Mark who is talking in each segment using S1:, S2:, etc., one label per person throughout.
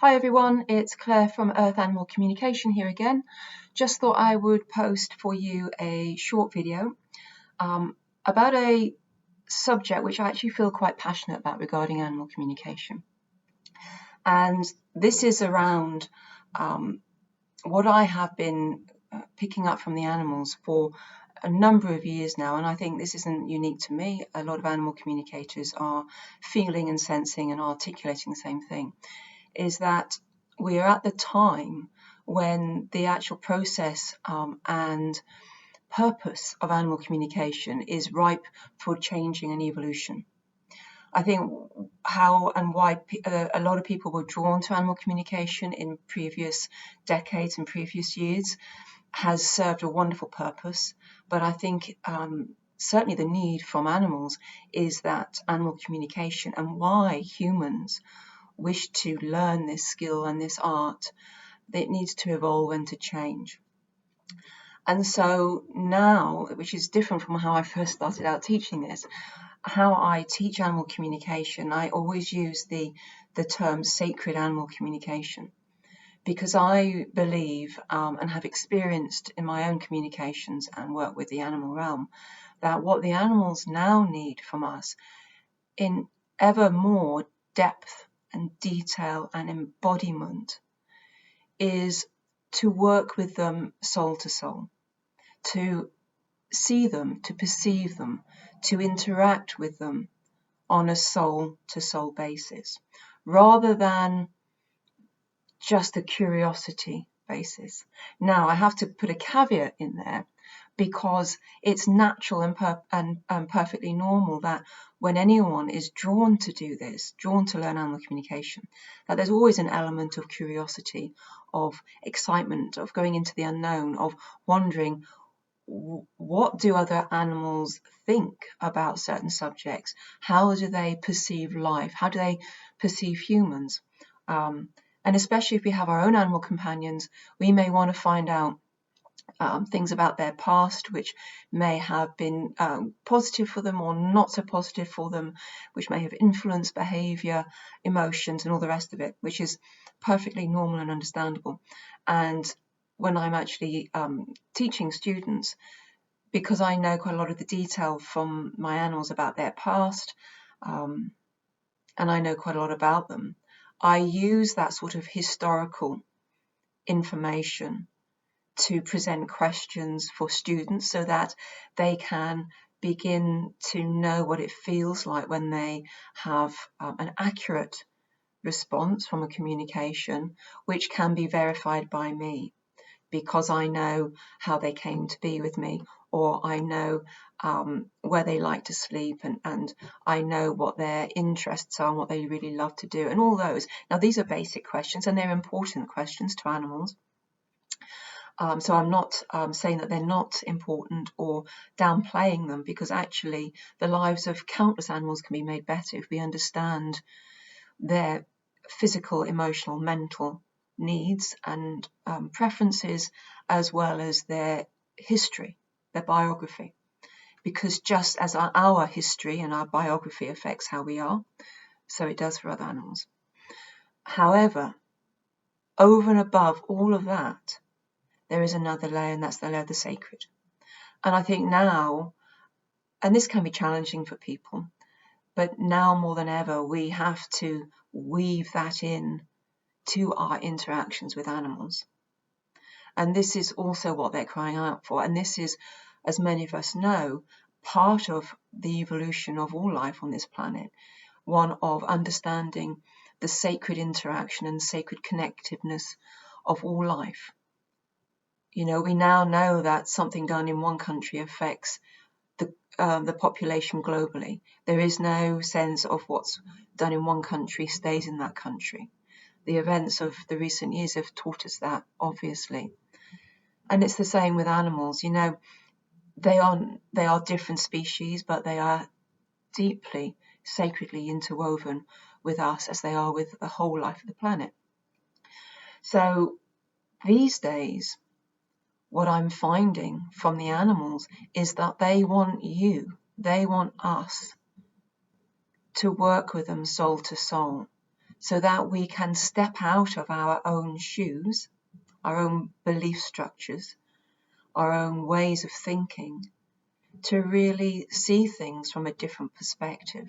S1: Hi everyone, it's Claire from Earth Animal Communication here again. Just thought I would post for you a short video about a subject which I actually feel quite passionate about regarding animal communication. And this is around what I have been picking up from the animals for a number of years now, and I think this isn't unique to me. A lot of animal communicators are feeling and sensing and articulating the same thing. Is that we are at the time when the actual process and purpose of animal communication is ripe for changing and evolution. I think how and why a lot of people were drawn to animal communication in previous decades and previous years has served a wonderful purpose, but I think certainly the need from animals is that animal communication and why humans wish to learn this skill and this art, it needs to evolve and to change. And so now, which is different from how I first started out teaching this, how I teach animal communication, I always use the term sacred animal communication, because I believe and have experienced in my own communications and work with the animal realm that what the animals now need from us in ever more depth and detail and embodiment is to work with them soul to soul, to see them, to perceive them, to interact with them on a soul to soul basis, rather than just a curiosity basis. Now, I have to put a caveat in there because it's natural and perfectly normal that when anyone is drawn to do this, drawn to learn animal communication, that there's always an element of curiosity, of excitement, of going into the unknown, of wondering what do other animals think about certain subjects? How do they perceive life? How do they perceive humans? And especially if we have our own animal companions, we may want to find out things about their past which may have been positive for them or not so positive for them, which may have influenced behavior, emotions, and all the rest of it, which is perfectly normal and understandable. And when I'm actually teaching students, because I know quite a lot of the detail from my animals about their past, and I know quite a lot about them, I use that sort of historical information to present questions for students so that they can begin to know what it feels like when they have an accurate response from a communication which can be verified by me, because I know how they came to be with me, or I know where they like to sleep, and I know what their interests are and what they really love to do, and all those. Now, these are basic questions and they're important questions to animals. So I'm not saying that they're not important or downplaying them, because actually the lives of countless animals can be made better if we understand their physical, emotional, mental needs and preferences, as well as their history, their biography. Because just as our history and our biography affects how we are, so it does for other animals. However, over and above all of that, there is another layer, and that's the layer of the sacred. And I think now, and this can be challenging for people, but now more than ever, we have to weave that in to our interactions with animals. And this is also what they're crying out for. And this is, as many of us know, part of the evolution of all life on this planet, one of understanding the sacred interaction and sacred connectiveness of all life. You know, we now know that something done in one country affects the population globally. There is no sense of what's done in one country stays in that country. The events of the recent years have taught us that, obviously. And it's the same with animals. You know, they are different species, but they are deeply, sacredly interwoven with us, as they are with the whole life of the planet. So these days, what I'm finding from the animals is that they want us to work with them soul to soul, so that we can step out of our own shoes, our own belief structures, our own ways of thinking, to really see things from a different perspective.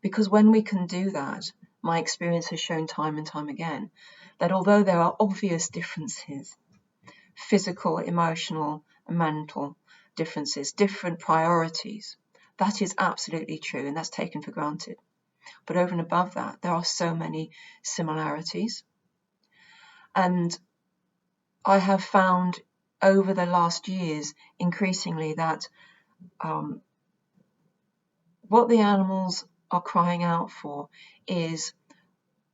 S1: Because when we can do that, my experience has shown time and time again that although there are obvious differences, physical, emotional, and mental differences, different priorities, that is absolutely true, and that's taken for granted. But over and above that, there are so many similarities. And I have found over the last years increasingly that what the animals are crying out for is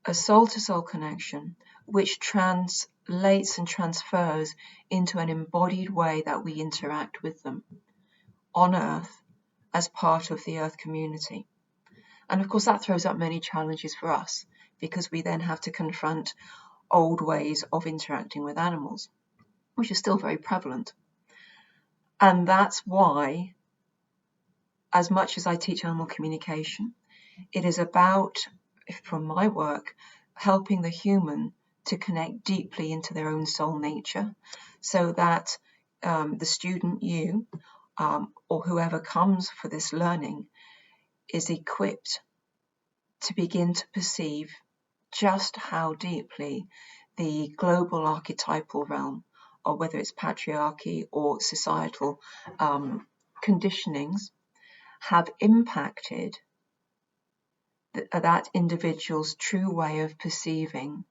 S1: a soul-to-soul connection, which translates and transfers into an embodied way that we interact with them on Earth as part of the Earth community. And of course that throws up many challenges for us, because we then have to confront old ways of interacting with animals, which is still very prevalent. And that's why, as much as I teach animal communication, it is about, from my work, helping the human to connect deeply into their own soul nature, so that the student, you, or whoever comes for this learning, is equipped to begin to perceive just how deeply the global archetypal realm, or whether it's patriarchy or societal conditionings, have impacted that individual's true way of perceiving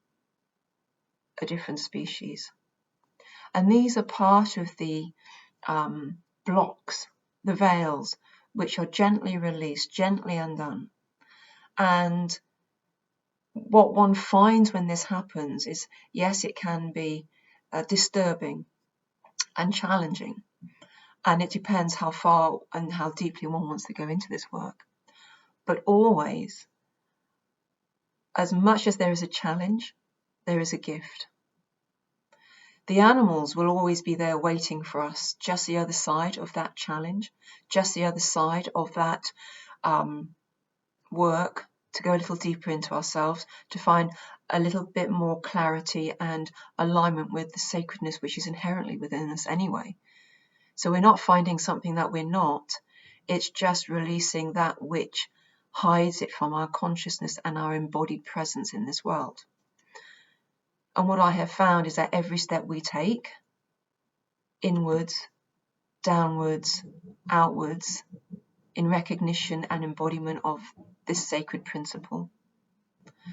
S1: a different species. And these are part of the blocks, the veils, which are gently released, gently undone. And what one finds when this happens is, yes, it can be disturbing and challenging, and it depends how far and how deeply one wants to go into this work. But always, as much as there is a challenge, there is a gift. The animals will always be there waiting for us, just the other side of that challenge, just the other side of that work, to go a little deeper into ourselves, to find a little bit more clarity and alignment with the sacredness which is inherently within us anyway. So we're not finding something that we're not, it's just releasing that which hides it from our consciousness and our embodied presence in this world. And what I have found is that every step we take, inwards, downwards, outwards, in recognition and embodiment of this sacred principle,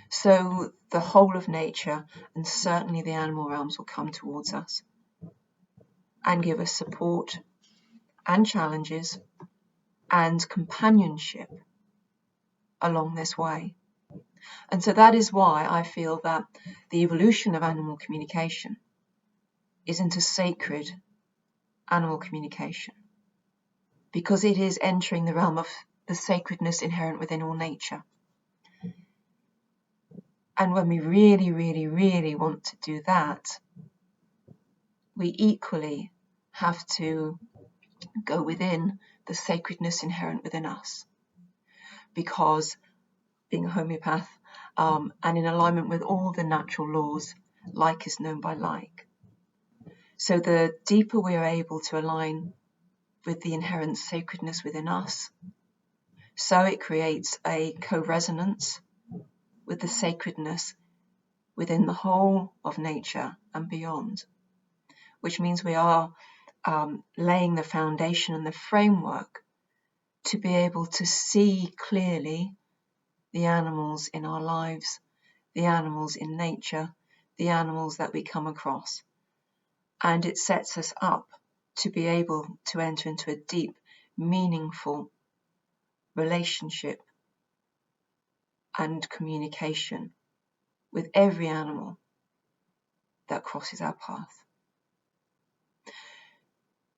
S1: so the whole of nature, and certainly the animal realms, will come towards us and give us support and challenges and companionship along this way. And so that is why I feel that the evolution of animal communication is into sacred animal communication, because it is entering the realm of the sacredness inherent within all nature. And when we really, really, really want to do that, we equally have to go within the sacredness inherent within us, because being a homeopath and in alignment with all the natural laws, like is known by like. So the deeper we are able to align with the inherent sacredness within us, so it creates a co-resonance with the sacredness within the whole of nature and beyond, which means we are laying the foundation and the framework to be able to see clearly the animals in our lives, the animals in nature, the animals that we come across. And it sets us up to be able to enter into a deep, meaningful relationship and communication with every animal that crosses our path.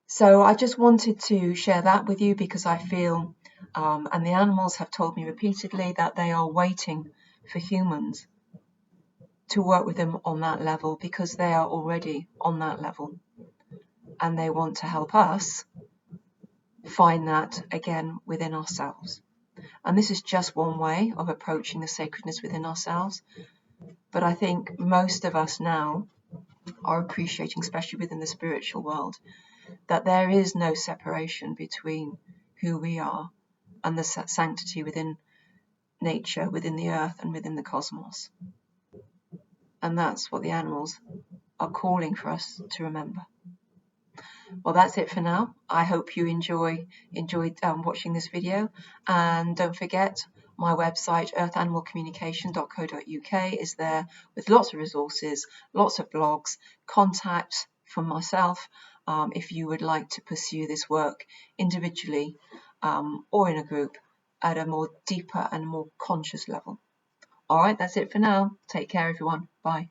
S1: So I just wanted to share that with you, because I feel, and the animals have told me repeatedly, that they are waiting for humans to work with them on that level, because they are already on that level, and they want to help us find that again within ourselves. And this is just one way of approaching the sacredness within ourselves. But I think most of us now are appreciating, especially within the spiritual world, that there is no separation between who we are and the sanctity within nature, within the earth, and within the cosmos. And that's what the animals are calling for us to remember. Well, that's it for now. I hope you enjoyed watching this video, and don't forget my website earthanimalcommunication.co.uk is there with lots of resources, lots of blogs, contact from myself if you would like to pursue this work individually or in a group at a more deeper and more conscious level. All right, that's it for now. Take care, everyone. Bye.